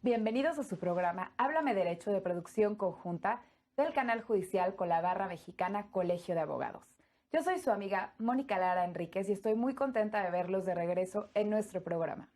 Bienvenidos a su programa Háblame Derecho, de producción conjunta del canal judicial con la barra mexicana Colegio de Abogados. Yo soy su amiga Mónica Lara Enríquez y estoy muy contenta de verlos de regreso en nuestro programa.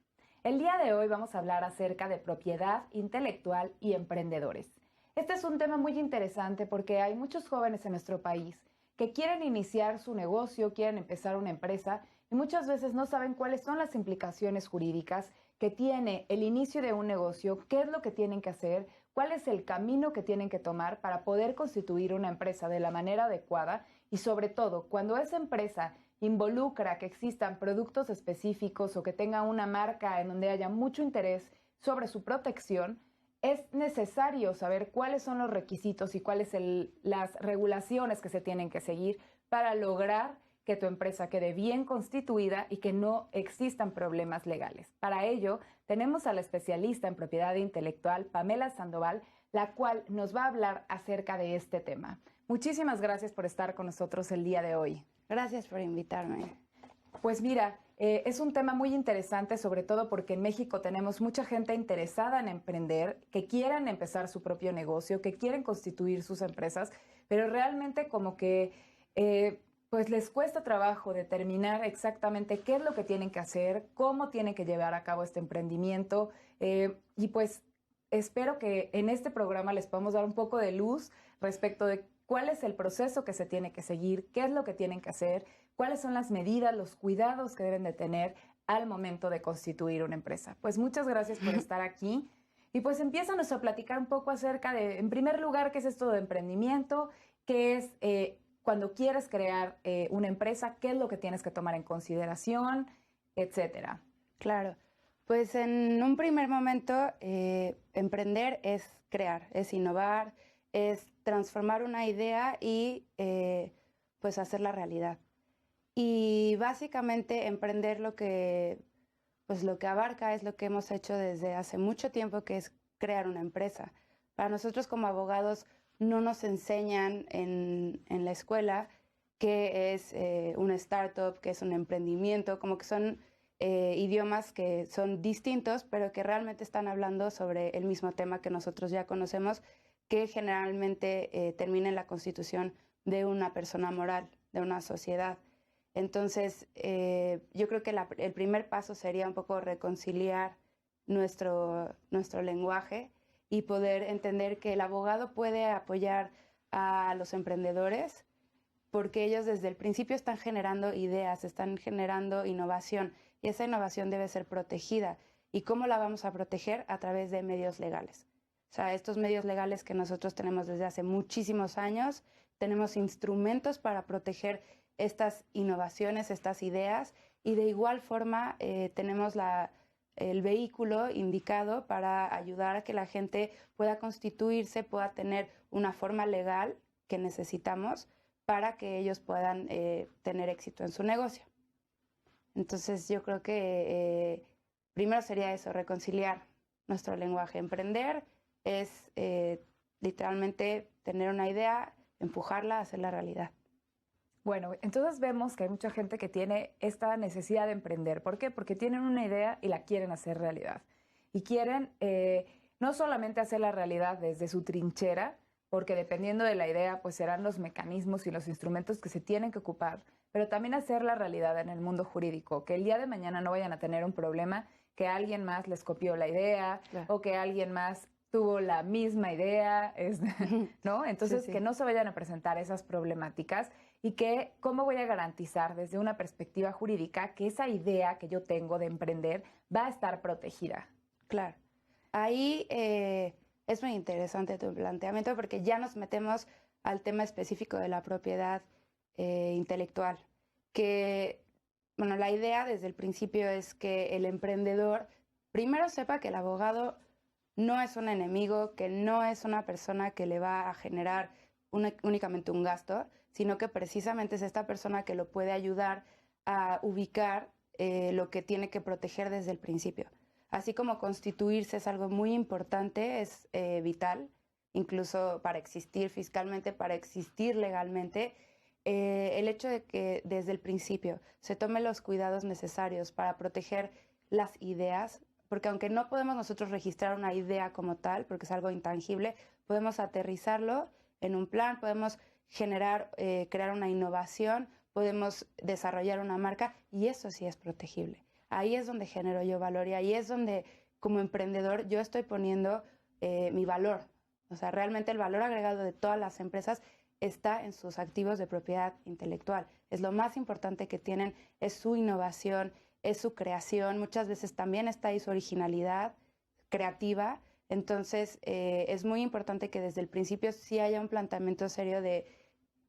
El día de hoy vamos a hablar acerca de propiedad intelectual y emprendedores. Este es un tema muy interesante porque hay muchos jóvenes en nuestro país que quieren iniciar su negocio, quieren empezar una empresa y muchas veces no saben cuáles son las implicaciones jurídicas que tiene el inicio de un negocio, qué es lo que tienen que hacer, cuál es el camino que tienen que tomar para poder constituir una empresa de la manera adecuada y sobre todo cuando esa empresa involucra que existan productos específicos o que tenga una marca en donde haya mucho interés sobre su protección, es necesario saber cuáles son los requisitos y cuáles las regulaciones que se tienen que seguir para lograr que tu empresa quede bien constituida y que no existan problemas legales. Para ello, tenemos a la especialista en propiedad intelectual, Pamela Sandoval, la cual nos va a hablar acerca de este tema. Muchísimas gracias por estar con nosotros el día de hoy. Gracias por invitarme. Pues mira, es un tema muy interesante, sobre todo porque en México tenemos mucha gente interesada en emprender, que quieren empezar su propio negocio, que quieren constituir sus empresas, pero realmente como que pues les cuesta trabajo determinar exactamente qué es lo que tienen que hacer, cómo tienen que llevar a cabo este emprendimiento y pues espero que en este programa les podamos dar un poco de luz respecto de cuál es el proceso que se tiene que seguir, qué es lo que tienen que hacer, cuáles son las medidas, los cuidados que deben de tener al momento de constituir una empresa. Pues muchas gracias por estar aquí. Y pues empiézanos a platicar un poco acerca de, en primer lugar, qué es esto de emprendimiento, qué es cuando quieres crear una empresa, qué es lo que tienes que tomar en consideración, etcétera. Claro, pues en un primer momento emprender es crear, es innovar, es transformar una idea y pues hacerla realidad. Y básicamente emprender pues lo que abarca es lo que hemos hecho desde hace mucho tiempo, que es crear una empresa. Para nosotros como abogados no nos enseñan en la escuela qué es una startup, qué es un emprendimiento, como que son idiomas que son distintos, pero que realmente están hablando sobre el mismo tema que nosotros ya conocemos, que generalmente termina en la constitución de una persona moral, de una sociedad. Entonces, yo creo que el primer paso sería un poco reconciliar nuestro lenguaje y poder entender que el abogado puede apoyar a los emprendedores porque ellos desde el principio están generando ideas, están generando innovación y esa innovación debe ser protegida. ¿Y cómo la vamos a proteger? A través de medios legales. O sea, estos medios legales que nosotros tenemos desde hace muchísimos años, tenemos instrumentos para proteger estas innovaciones, estas ideas, y de igual forma tenemos el vehículo indicado para ayudar a que la gente pueda constituirse, pueda tener una forma legal que necesitamos para que ellos puedan tener éxito en su negocio. Entonces yo creo que primero sería eso, reconciliar nuestro lenguaje. Emprender es literalmente tener una idea, empujarla, hacerla realidad. Bueno, entonces vemos que hay mucha gente que tiene esta necesidad de emprender. ¿Por qué? Porque tienen una idea y la quieren hacer realidad. Y quieren no solamente hacerla realidad desde su trinchera, porque dependiendo de la idea, pues serán los mecanismos y los instrumentos que se tienen que ocupar, pero también hacerla realidad en el mundo jurídico, que el día de mañana no vayan a tener un problema, que alguien más les copió la idea, claro, o que alguien más tuvo la misma idea, ¿no? Entonces, sí. Que no se vayan a presentar esas problemáticas y que cómo voy a garantizar desde una perspectiva jurídica que esa idea que yo tengo de emprender va a estar protegida. Claro. Ahí es muy interesante tu planteamiento porque ya nos metemos al tema específico de la propiedad intelectual, que, bueno, la idea desde el principio es que el emprendedor primero sepa que el abogado no es un enemigo, que no es una persona que le va a generar únicamente un gasto, sino que precisamente es esta persona que lo puede ayudar a ubicar lo que tiene que proteger desde el principio. Así como constituirse es algo muy importante, es vital, incluso para existir fiscalmente, para existir legalmente, el hecho de que desde el principio se tomen los cuidados necesarios para proteger las ideas, porque aunque no podemos nosotros registrar una idea como tal, porque es algo intangible, podemos aterrizarlo en un plan, podemos generar, crear una innovación, podemos desarrollar una marca y eso sí es protegible. Ahí es donde genero yo valor y ahí es donde como emprendedor yo estoy poniendo mi valor. O sea, realmente el valor agregado de todas las empresas está en sus activos de propiedad intelectual. Es lo más importante que tienen, es su innovación, es su creación. Muchas veces también está ahí su originalidad creativa. Entonces, es muy importante que desde el principio sí haya un planteamiento serio de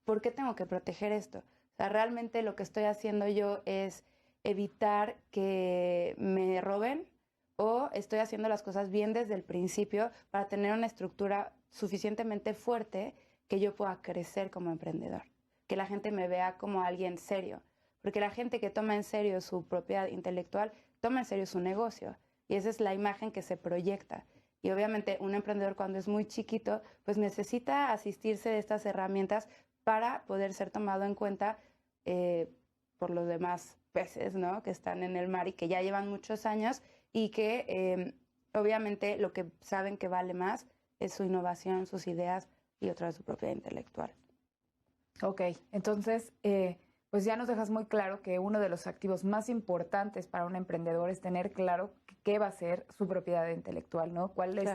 ¿por qué tengo que proteger esto? O sea, realmente lo que estoy haciendo yo es evitar que me roben o estoy haciendo las cosas bien desde el principio para tener una estructura suficientemente fuerte que yo pueda crecer como emprendedor, que la gente me vea como alguien serio, porque la gente que toma en serio su propiedad intelectual toma en serio su negocio y esa es la imagen que se proyecta. Y obviamente un emprendedor cuando es muy chiquito, pues necesita asistirse de estas herramientas para poder ser tomado en cuenta por los demás peces, ¿no? Que están en el mar y que ya llevan muchos años y que obviamente lo que saben que vale más es su innovación, sus ideas y otra de su propiedad intelectual. Ok, entonces, pues ya nos dejas muy claro que uno de los activos más importantes para un emprendedor es tener claro qué va a ser su propiedad intelectual, ¿no? ¿Cuál es,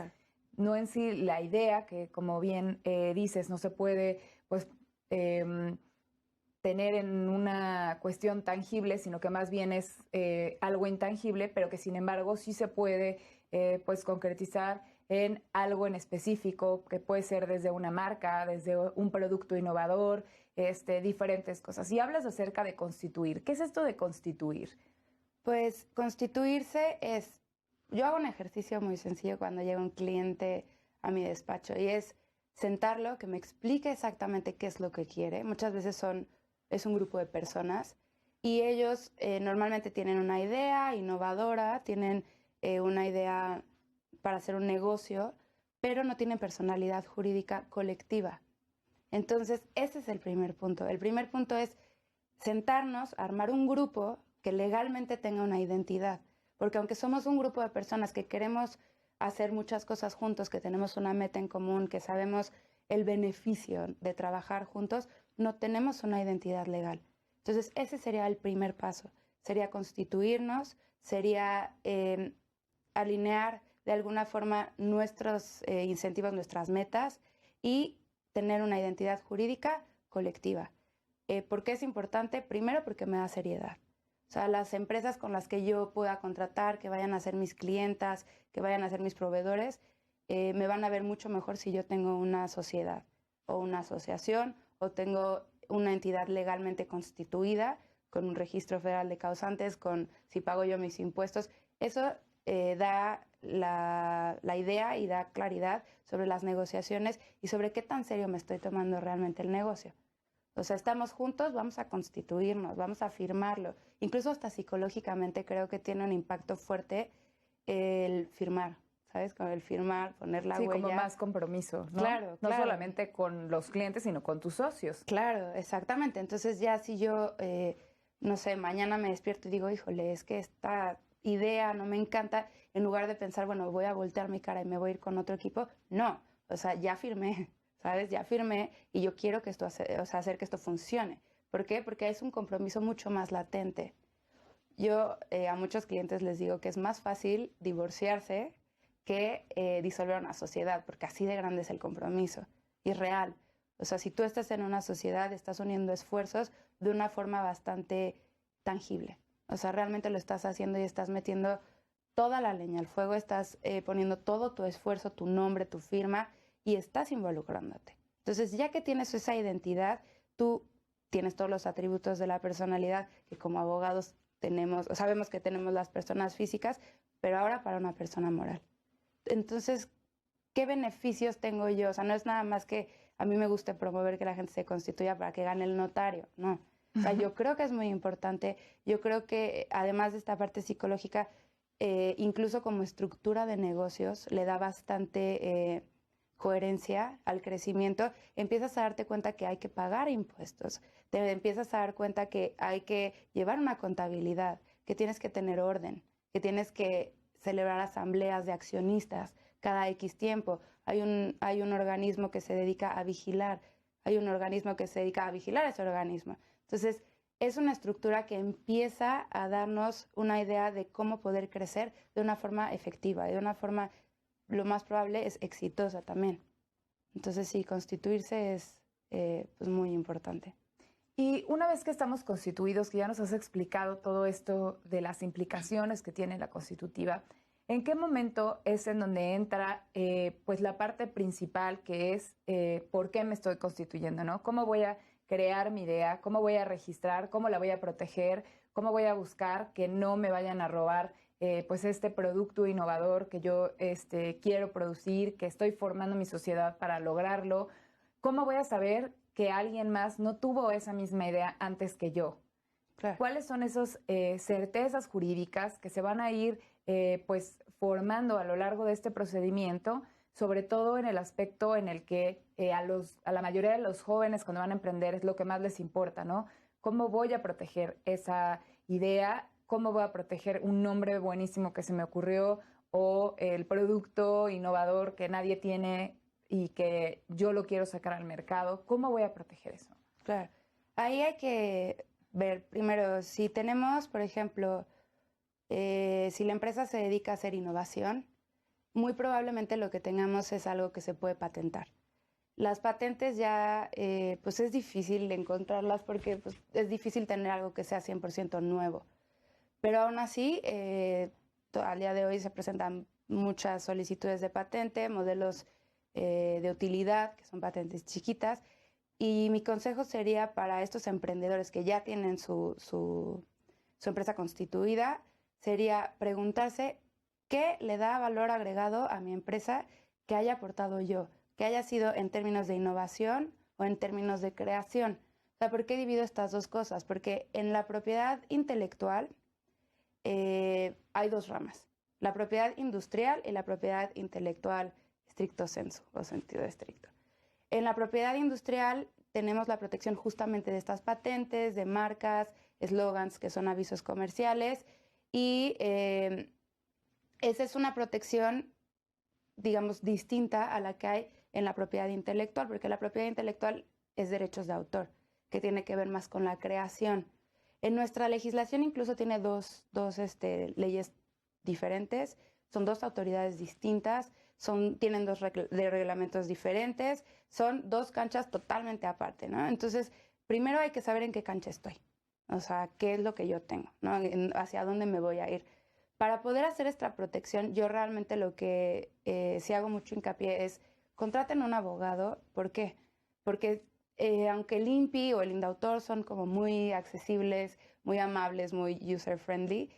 no en sí la idea, que como bien dices, no se puede, pues, tener en una cuestión tangible, sino que más bien es algo intangible, pero que sin embargo sí se puede, pues, concretizar en algo en específico, que puede ser desde una marca, desde un producto innovador, diferentes cosas. Y hablas acerca de constituir. ¿Qué es esto de constituir? Pues constituirse es, yo hago un ejercicio muy sencillo cuando llega un cliente a mi despacho y es sentarlo, que me explique exactamente qué es lo que quiere. Muchas veces es un grupo de personas y ellos normalmente tienen una idea innovadora, tienen una idea para hacer un negocio, pero no tienen personalidad jurídica colectiva. Entonces, ese es el primer punto. El primer punto es sentarnos, armar un grupo que legalmente tenga una identidad. Porque aunque somos un grupo de personas que queremos hacer muchas cosas juntos, que tenemos una meta en común, que sabemos el beneficio de trabajar juntos, no tenemos una identidad legal. Entonces, ese sería el primer paso. Sería constituirnos, sería alinear de alguna forma nuestros incentivos, nuestras metas y tener una identidad jurídica colectiva. ¿Por qué es importante? Primero porque me da seriedad. O sea, las empresas con las que yo pueda contratar, que vayan a ser mis clientas, que vayan a ser mis proveedores, me van a ver mucho mejor si yo tengo una sociedad o una asociación o tengo una entidad legalmente constituida con un registro federal de causantes, con si pago yo mis impuestos. Eso da la idea y da claridad sobre las negociaciones y sobre qué tan serio me estoy tomando realmente el negocio. O sea, estamos juntos, vamos a constituirnos, vamos a firmarlo. Incluso hasta psicológicamente creo que tiene un impacto fuerte el firmar, ¿sabes? Con el firmar, poner la huella. Sí, como más compromiso, ¿no? Claro, no solamente con los clientes, sino con tus socios. Claro, exactamente. Entonces ya si yo, no sé, mañana me despierto y digo, híjole, es que esta idea no me encanta, en lugar de pensar, bueno, voy a voltear mi cara y me voy a ir con otro equipo, no, o sea, ya firmé, ¿sabes? Ya firmé y yo quiero que esto, hacer que esto funcione. ¿Por qué? Porque es un compromiso mucho más latente. Yo a muchos clientes les digo que es más fácil divorciarse que disolver una sociedad, porque así de grande es el compromiso y es real. O sea, si tú estás en una sociedad, estás uniendo esfuerzos de una forma bastante tangible. O sea, realmente lo estás haciendo y estás metiendo toda la leña al fuego, estás poniendo todo tu esfuerzo, tu nombre, tu firma y estás involucrándote. Entonces, ya que tienes esa identidad, tú tienes todos los atributos de la personalidad que como abogados tenemos, o sabemos que tenemos las personas físicas, pero ahora para una persona moral. Entonces, ¿qué beneficios tengo yo? O sea, no es nada más que a mí me guste promover que la gente se constituya para que gane el notario, no. O sea, yo creo que es muy importante, yo creo que además de esta parte psicológica, incluso como estructura de negocios, le da bastante coherencia al crecimiento, empiezas a darte cuenta que hay que pagar impuestos, te empiezas a dar cuenta que hay que llevar una contabilidad, que tienes que tener orden, que tienes que celebrar asambleas de accionistas cada X tiempo. Hay un organismo que se dedica a vigilar, hay un organismo que se dedica a vigilar ese organismo. Entonces, es una estructura que empieza a darnos una idea de cómo poder crecer de una forma efectiva, de una forma, lo más probable, es exitosa también. Entonces, sí, constituirse es pues muy importante. Y una vez que estamos constituidos, que ya nos has explicado todo esto de las implicaciones que tiene la constitutiva, ¿en qué momento es en donde entra pues la parte principal, que es por qué me estoy constituyendo, ¿no? ¿Cómo voy a crear mi idea? ¿Cómo voy a registrar? ¿Cómo la voy a proteger? ¿Cómo voy a buscar que no me vayan a robar pues este producto innovador que yo quiero producir, que estoy formando mi sociedad para lograrlo? ¿Cómo voy a saber que alguien más no tuvo esa misma idea antes que yo? Claro. ¿Cuáles son esas certezas jurídicas que se van a ir pues formando a lo largo de este procedimiento, sobre todo en el aspecto en el que a la mayoría de los jóvenes cuando van a emprender es lo que más les importa, ¿no? ¿Cómo voy a proteger esa idea? ¿Cómo voy a proteger un nombre buenísimo que se me ocurrió o el producto innovador que nadie tiene y que yo lo quiero sacar al mercado? ¿Cómo voy a proteger eso? Claro. Ahí hay que ver primero si tenemos, por ejemplo, si la empresa se dedica a hacer innovación, muy probablemente lo que tengamos es algo que se puede patentar. Las patentes ya, pues es difícil encontrarlas porque pues, es difícil tener algo que sea 100% nuevo. Pero aún así, al día de hoy se presentan muchas solicitudes de patente, modelos de utilidad, que son patentes chiquitas. Y mi consejo sería para estos emprendedores que ya tienen su empresa constituida, sería preguntarse qué le da valor agregado a mi empresa que haya aportado yo, que haya sido en términos de innovación o en términos de creación. O sea, ¿por qué divido estas dos cosas? Porque en la propiedad intelectual hay dos ramas, la propiedad industrial y la propiedad intelectual stricto sensu, o sentido estricto. En la propiedad industrial tenemos la protección justamente de estas patentes, de marcas, eslogans que son avisos comerciales y esa es una protección, digamos, distinta a la que hay en la propiedad intelectual, porque la propiedad intelectual es derechos de autor, que tiene que ver más con la creación. En nuestra legislación incluso tiene dos leyes diferentes, son dos autoridades distintas, tienen dos reglamentos diferentes, son dos canchas totalmente aparte, ¿no? Entonces, primero hay que saber en qué cancha estoy, o sea, qué es lo que yo tengo, ¿no? Hacia dónde me voy a ir. Para poder hacer esta protección, yo realmente lo que sí hago mucho hincapié es contraten un abogado. ¿Por qué? Porque aunque el INPI o el INDAUTOR son como muy accesibles, muy amables, muy user-friendly,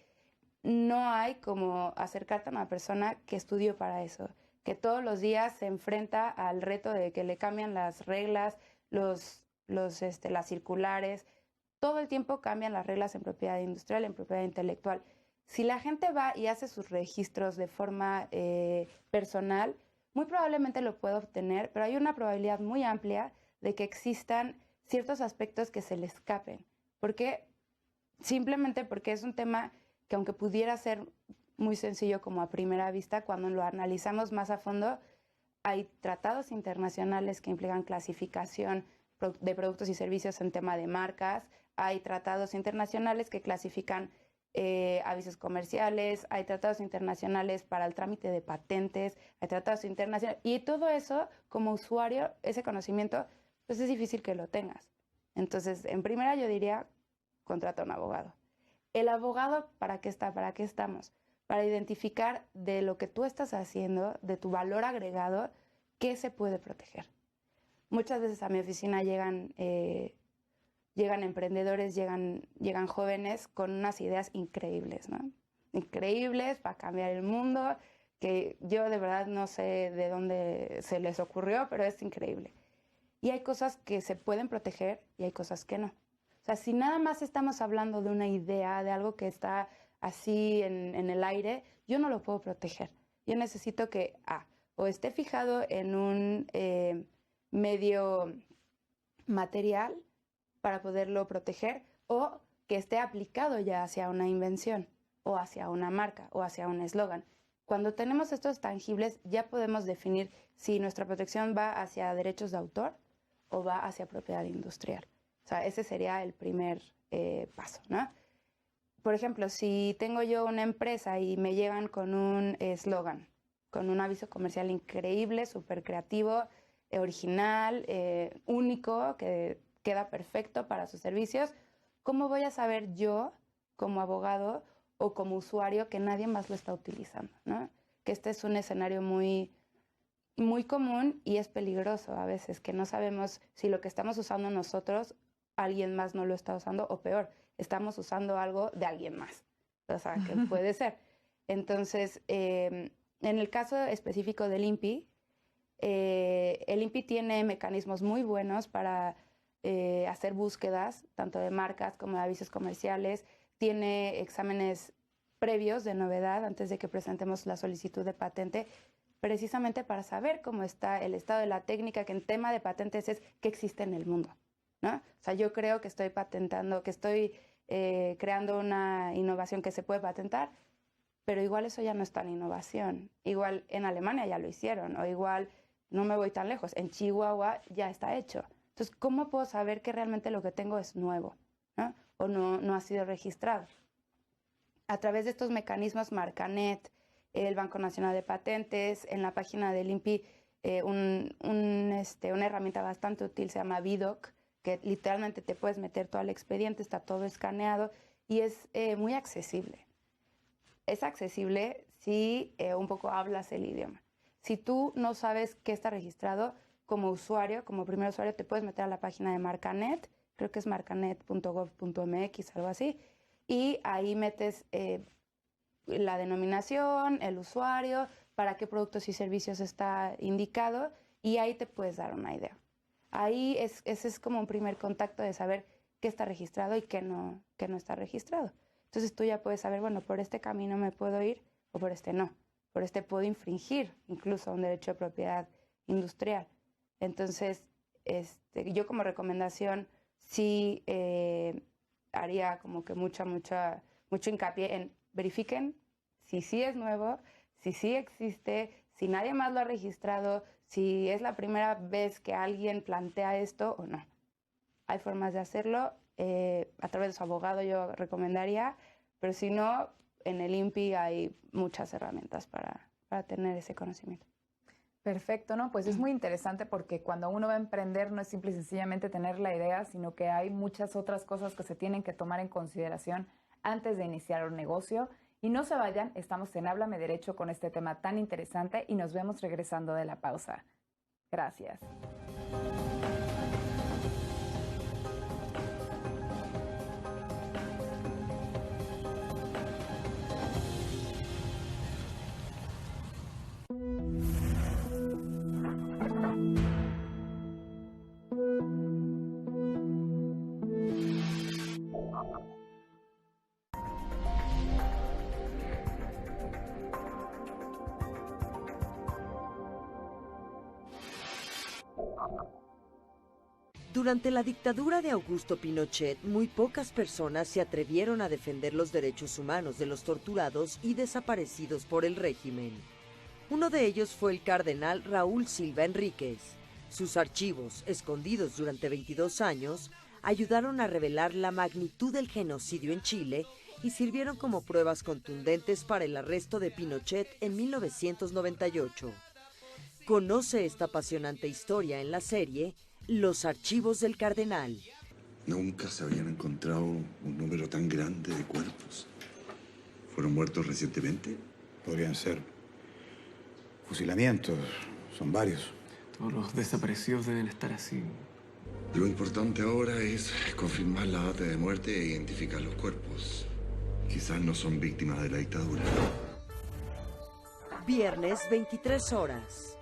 no hay como acercarte a una persona que estudió para eso, que todos los días se enfrenta al reto de que le cambian las reglas, las circulares, todo el tiempo cambian las reglas en propiedad industrial, en propiedad intelectual. Si la gente va y hace sus registros de forma personal, muy probablemente lo puede obtener, pero hay una probabilidad muy amplia de que existan ciertos aspectos que se le escapen. ¿Por qué? Simplemente porque es un tema que aunque pudiera ser muy sencillo como a primera vista, cuando lo analizamos más a fondo, hay tratados internacionales que implican clasificación de productos y servicios en tema de marcas, hay tratados internacionales que clasifican avisos comerciales, hay tratados internacionales para el trámite de patentes, hay tratados internacionales, y todo eso, como usuario, ese conocimiento, pues es difícil que lo tengas. Entonces, en primera yo diría, contrata a un abogado. ¿El abogado para qué está? ¿Para qué estamos? Para identificar de lo que tú estás haciendo, de tu valor agregado, qué se puede proteger. Muchas veces a mi oficina llegan emprendedores, llegan jóvenes con unas ideas increíbles, ¿no? Increíbles para cambiar el mundo, que yo de verdad no sé de dónde se les ocurrió, pero es increíble. Y hay cosas que se pueden proteger y hay cosas que no. O sea, si nada más estamos hablando de una idea, de algo que está así en el aire, yo no lo puedo proteger. Yo necesito que, o esté fijado en un medio material para poderlo proteger, o que esté aplicado ya hacia una invención, o hacia una marca, o hacia un eslogan. Cuando tenemos estos tangibles, ya podemos definir si nuestra protección va hacia derechos de autor o va hacia propiedad industrial. O sea, ese sería el primer paso, ¿no? Por ejemplo, si tengo yo una empresa y me llegan con un eslogan, con un aviso comercial increíble, súper creativo, original, único, que queda perfecto para sus servicios, ¿cómo voy a saber yo, como abogado o como usuario, que nadie más lo está utilizando, ¿no? Que este es un escenario muy, muy común y es peligroso a veces, que no sabemos si lo que estamos usando nosotros, alguien más no lo está usando, o peor, estamos usando algo de alguien más. O sea, que puede ser. Entonces, en el caso específico del INPI, el INPI tiene mecanismos muy buenos para hacer búsquedas, tanto de marcas como de avisos comerciales. Tiene exámenes previos de novedad antes de que presentemos la solicitud de patente, precisamente para saber cómo está el estado de la técnica, que en tema de patentes es qué existe en el mundo, ¿no? O sea, yo creo que estoy patentando, que estoy creando una innovación que se puede patentar, pero igual eso ya no es tan innovación. Igual en Alemania ya lo hicieron, o igual no me voy tan lejos, en Chihuahua ya está hecho. Entonces, ¿cómo puedo saber que realmente lo que tengo es nuevo, ¿no? O no ha sido registrado? A través de estos mecanismos, Marcanet, el Banco Nacional de Patentes, en la página del INPI, una herramienta bastante útil se llama VDoc, que literalmente te puedes meter todo el expediente, está todo escaneado y es muy accesible. Es accesible si un poco hablas el idioma. Si tú no sabes qué está registrado, como usuario, como primer usuario, te puedes meter a la página de Marcanet, creo que es marcanet.gov.mx, algo así, y ahí metes la denominación, el usuario, para qué productos y servicios está indicado, y ahí te puedes dar una idea. Ahí ese es como un primer contacto de saber qué está registrado y qué no está registrado. Entonces tú ya puedes saber, bueno, por este camino me puedo ir o por este no. Por este puedo infringir incluso un derecho de propiedad industrial. Entonces, yo como recomendación sí haría como que mucho hincapié en verifiquen si sí es nuevo, si sí existe, si nadie más lo ha registrado, si es la primera vez que alguien plantea esto o no. Hay formas de hacerlo, a través de su abogado yo recomendaría, pero si no, en el INPI hay muchas herramientas para tener ese conocimiento. Perfecto, ¿no? Pues es muy interesante porque cuando uno va a emprender no es simple y sencillamente tener la idea, sino que hay muchas otras cosas que se tienen que tomar en consideración antes de iniciar un negocio. Y no se vayan, estamos en Háblame Derecho con este tema tan interesante y nos vemos regresando de la pausa. Gracias. Durante la dictadura de Augusto Pinochet, muy pocas personas se atrevieron a defender los derechos humanos de los torturados y desaparecidos por el régimen. Uno de ellos fue el cardenal Raúl Silva Enríquez. Sus archivos, escondidos durante 22 años, ayudaron a revelar la magnitud del genocidio en Chile y sirvieron como pruebas contundentes para el arresto de Pinochet en 1998. Conoce esta apasionante historia en la serie Los archivos del cardenal. Nunca se habían encontrado un número tan grande de cuerpos. ¿Fueron muertos recientemente? Podrían ser fusilamientos, son varios. Todos los desaparecidos deben estar así. Lo importante ahora es confirmar la data de muerte e identificar los cuerpos. Quizás no son víctimas de la dictadura. Viernes, 23 horas.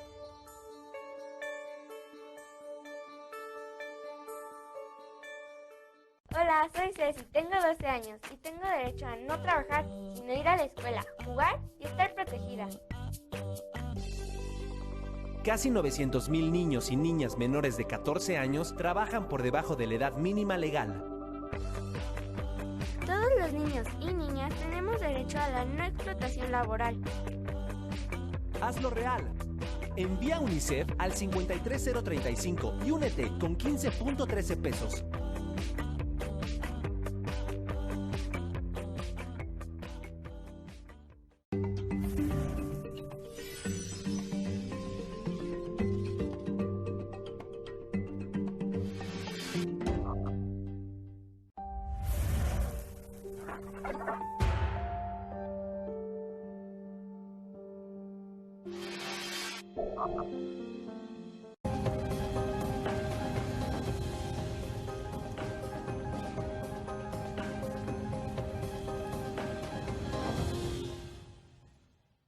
Hola, soy Ceci, tengo 12 años y tengo derecho a no trabajar, sino ir a la escuela, jugar y estar protegida. Casi 900,000 niños y niñas menores de 14 años trabajan por debajo de la edad mínima legal. Todos los niños y niñas tenemos derecho a la no explotación laboral. Hazlo real. Envía UNICEF al 53035 y únete con 15.13 pesos.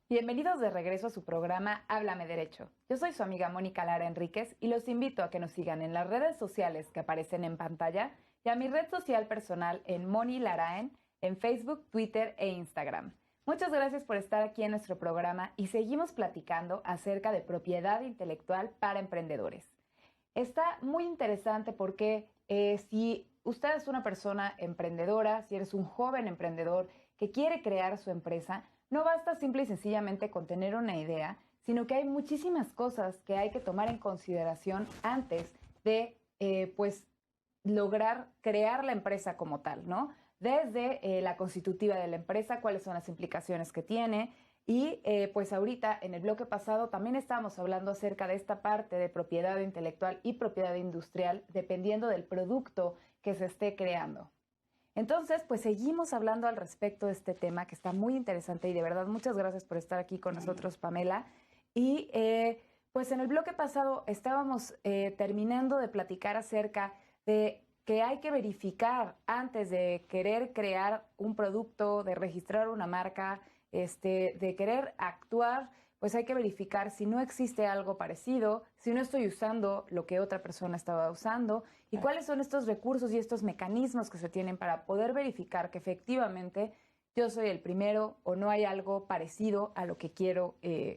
Bienvenidos de regreso a su programa Háblame Derecho. Yo soy su amiga Mónica Lara Enríquez y los invito a que nos sigan en las redes sociales que aparecen en pantalla y a mi red social personal en Moni Laraen, en Facebook, Twitter e Instagram. Muchas gracias por estar aquí en nuestro programa y seguimos platicando acerca de propiedad intelectual para emprendedores. Está muy interesante porque si usted es una persona emprendedora, si eres un joven emprendedor que quiere crear su empresa, no basta simple y sencillamente con tener una idea, sino que hay muchísimas cosas que hay que tomar en consideración antes de lograr crear la empresa como tal, ¿no? Desde la constitutiva de la empresa, cuáles son las implicaciones que tiene. Y pues ahorita en el bloque pasado también estábamos hablando acerca de esta parte de propiedad intelectual y propiedad industrial, dependiendo del producto que se esté creando. Entonces, pues seguimos hablando al respecto de este tema que está muy interesante y de verdad muchas gracias por estar aquí con nosotros, Pamela. Y pues en el bloque pasado estábamos terminando de platicar acerca de que hay que verificar antes de querer crear un producto, de registrar una marca, de querer actuar, pues hay que verificar si no existe algo parecido, si no estoy usando lo que otra persona estaba usando y cuáles son estos recursos y estos mecanismos que se tienen para poder verificar que efectivamente yo soy el primero o no hay algo parecido a lo que quiero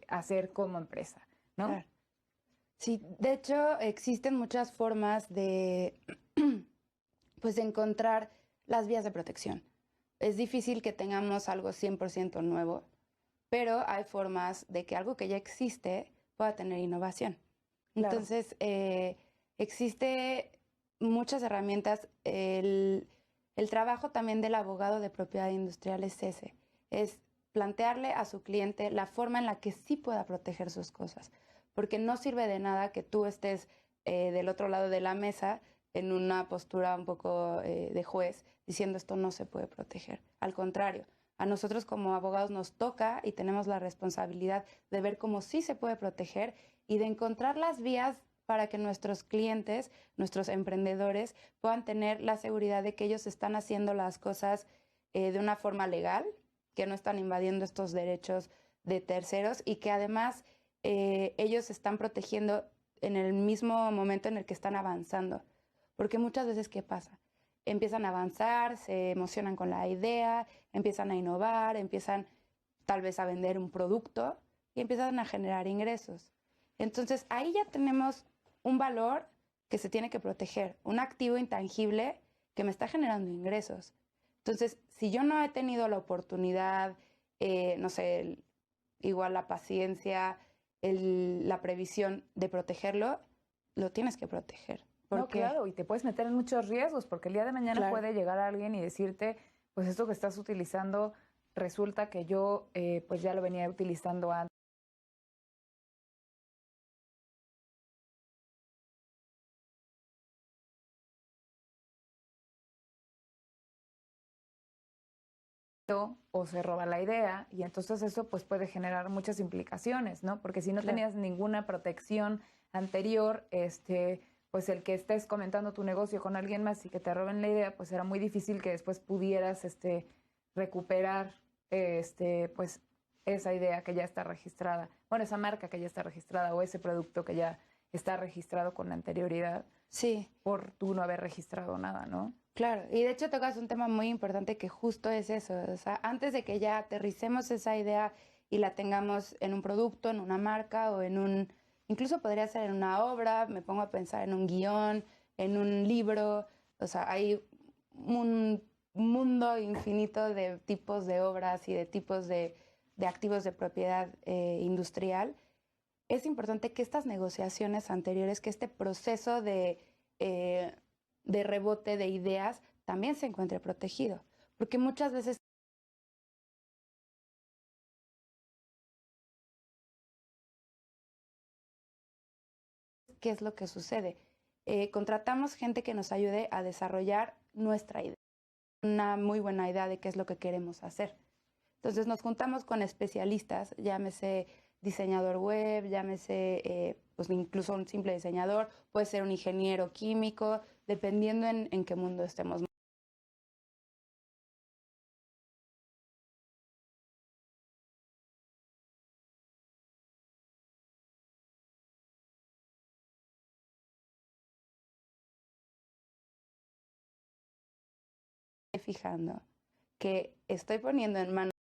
hacer como empresa, ¿no? Claro. Sí, de hecho existen muchas formas de pues encontrar las vías de protección. Es difícil que tengamos algo 100% nuevo, pero hay formas de que algo que ya existe pueda tener innovación. Claro. Entonces, existe muchas herramientas. El trabajo también del abogado de propiedad industrial es ese, es plantearle a su cliente la forma en la que sí pueda proteger sus cosas, porque no sirve de nada que tú estés del otro lado de la mesa en una postura un poco de juez diciendo esto no se puede proteger. Al contrario, a nosotros como abogados nos toca y tenemos la responsabilidad de ver cómo sí se puede proteger y de encontrar las vías para que nuestros clientes, nuestros emprendedores puedan tener la seguridad de que ellos están haciendo las cosas de una forma legal, que no están invadiendo estos derechos de terceros y que además ellos están protegiendo en el mismo momento en el que están avanzando. Porque muchas veces, ¿qué pasa? Empiezan a avanzar, se emocionan con la idea, empiezan a innovar, empiezan tal vez a vender un producto y empiezan a generar ingresos. Entonces, ahí ya tenemos un valor que se tiene que proteger, un activo intangible que me está generando ingresos. Entonces, si yo no he tenido la oportunidad, no sé, igual la paciencia, la previsión de protegerlo, lo tienes que proteger. No, claro, y te puedes meter en muchos riesgos porque el día de mañana puede llegar alguien y decirte, pues esto que estás utilizando resulta que yo pues ya lo venía utilizando antes. O se roba la idea y entonces eso pues puede generar muchas implicaciones, ¿no? Porque si no tenías ninguna protección anterior, pues el que estés comentando tu negocio con alguien más y que te roben la idea, pues era muy difícil que después pudieras recuperar pues esa idea que ya está registrada, bueno, esa marca que ya está registrada o ese producto que ya está registrado con anterioridad. Sí. Por tú no haber registrado nada, ¿no? Claro, y de hecho tocas un tema muy importante que justo es eso, o sea, antes de que ya aterricemos esa idea y la tengamos en un producto, en una marca o incluso podría ser en una obra, me pongo a pensar en un guión, en un libro, o sea, hay un mundo infinito de tipos de obras y de tipos de de activos de propiedad industrial, es importante que estas negociaciones anteriores, que este proceso de rebote de ideas también se encuentre protegido. Porque muchas veces ¿qué es lo que sucede? Contratamos gente que nos ayude a desarrollar nuestra idea, una muy buena idea de qué es lo que queremos hacer. Entonces nos juntamos con especialistas, llámese diseñador web, llámese pues incluso un simple diseñador, puede ser un ingeniero químico, dependiendo en qué mundo estemos. Fijando que estoy poniendo en manos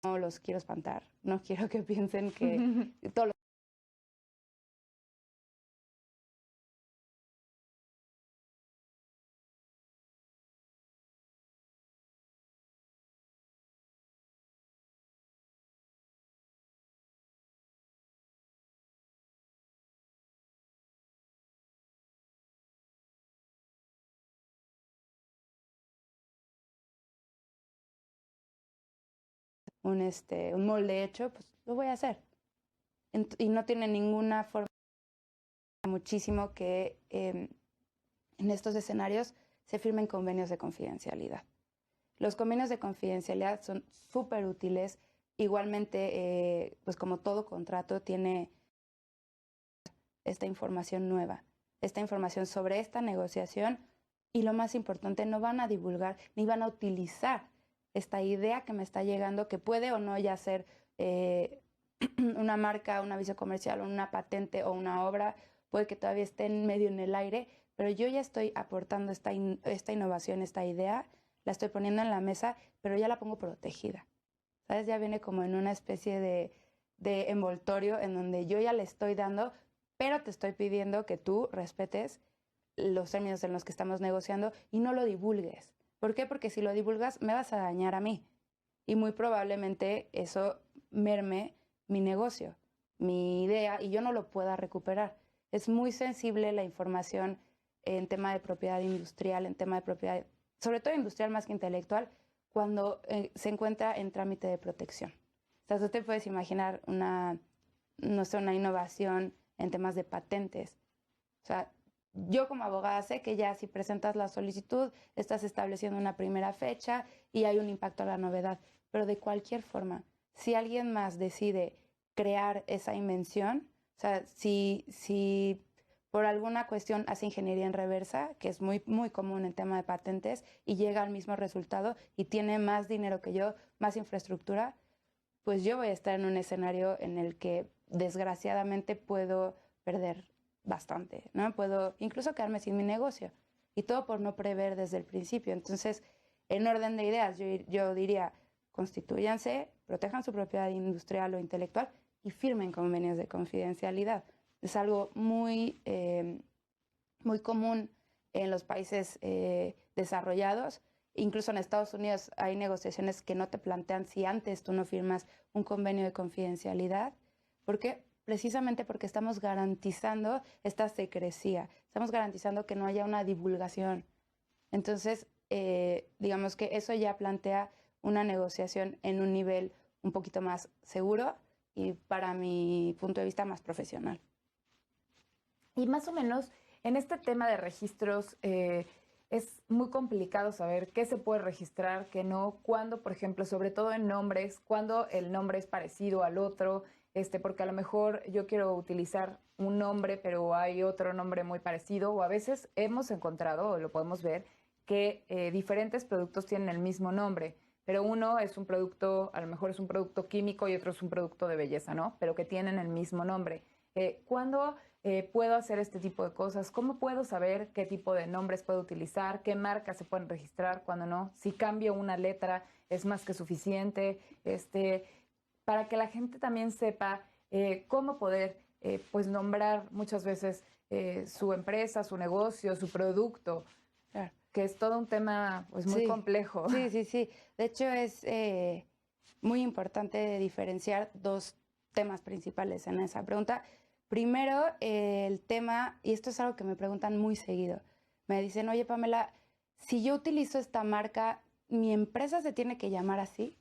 no los quiero espantar, no quiero que piensen que todo lo un molde hecho, pues lo voy a hacer. Y no tiene ninguna forma muchísimo que en estos escenarios se firmen convenios de confidencialidad. Los convenios de confidencialidad son súper útiles. Igualmente, pues como todo contrato, tiene esta información nueva, esta información sobre esta negociación y lo más importante, no van a divulgar ni van a utilizar esta idea que me está llegando, que puede o no ya ser una marca, un aviso comercial, una patente o una obra, puede que todavía esté en medio en el aire, pero yo ya estoy aportando esta innovación, esta idea, la estoy poniendo en la mesa, pero ya la pongo protegida. ¿Sabes? Ya viene como en una especie de envoltorio en donde yo ya le estoy dando, pero te estoy pidiendo que tú respetes los términos en los que estamos negociando y no lo divulgues. ¿Por qué? Porque si lo divulgas me vas a dañar a mí y muy probablemente eso merme mi negocio, mi idea y yo no lo pueda recuperar. Es muy sensible la información en tema de propiedad industrial, en tema de propiedad, sobre todo industrial más que intelectual, cuando se encuentra en trámite de protección. O sea, tú te puedes imaginar una innovación en temas de patentes. O sea, yo como abogada sé que ya si presentas la solicitud, estás estableciendo una primera fecha y hay un impacto a la novedad. Pero de cualquier forma, si alguien más decide crear esa invención, o sea, si por alguna cuestión hace ingeniería en reversa, que es muy, muy común en tema de patentes, y llega al mismo resultado y tiene más dinero que yo, más infraestructura, pues yo voy a estar en un escenario en el que desgraciadamente puedo perder bastante, ¿no? Puedo incluso quedarme sin mi negocio y todo por no prever desde el principio. Entonces, en orden de ideas, yo diría, constitúyanse, protejan su propiedad industrial o intelectual y firmen convenios de confidencialidad. Es algo muy, muy común en los países desarrollados. Incluso en Estados Unidos hay negociaciones que no te plantean si antes tú no firmas un convenio de confidencialidad. ¿Por qué? Precisamente porque estamos garantizando esta secrecía, estamos garantizando que no haya una divulgación. Entonces, digamos que eso ya plantea una negociación en un nivel un poquito más seguro y para mi punto de vista más profesional. Y más o menos en este tema de registros es muy complicado saber qué se puede registrar, qué no, cuándo, por ejemplo, sobre todo en nombres, cuándo el nombre es parecido al otro, porque a lo mejor yo quiero utilizar un nombre, pero hay otro nombre muy parecido, o a veces hemos encontrado, o lo podemos ver, que diferentes productos tienen el mismo nombre, pero uno es un producto, a lo mejor es un producto químico y otro es un producto de belleza, ¿no? Pero que tienen el mismo nombre. ¿Cuándo puedo hacer este tipo de cosas? ¿Cómo puedo saber qué tipo de nombres puedo utilizar? ¿Qué marcas se pueden registrar? ¿Cuándo no? Si cambio una letra, ¿es más que suficiente? Para que la gente también sepa cómo poder pues nombrar muchas veces su empresa, su negocio, su producto, Claro. que es todo un tema pues muy Sí. complejo. Sí, sí, sí. De hecho, es muy importante diferenciar dos temas principales en esa pregunta. Primero, el tema, y esto es algo que me preguntan muy seguido. Me dicen, oye, Pamela, si yo utilizo esta marca, ¿mi empresa se tiene que llamar así?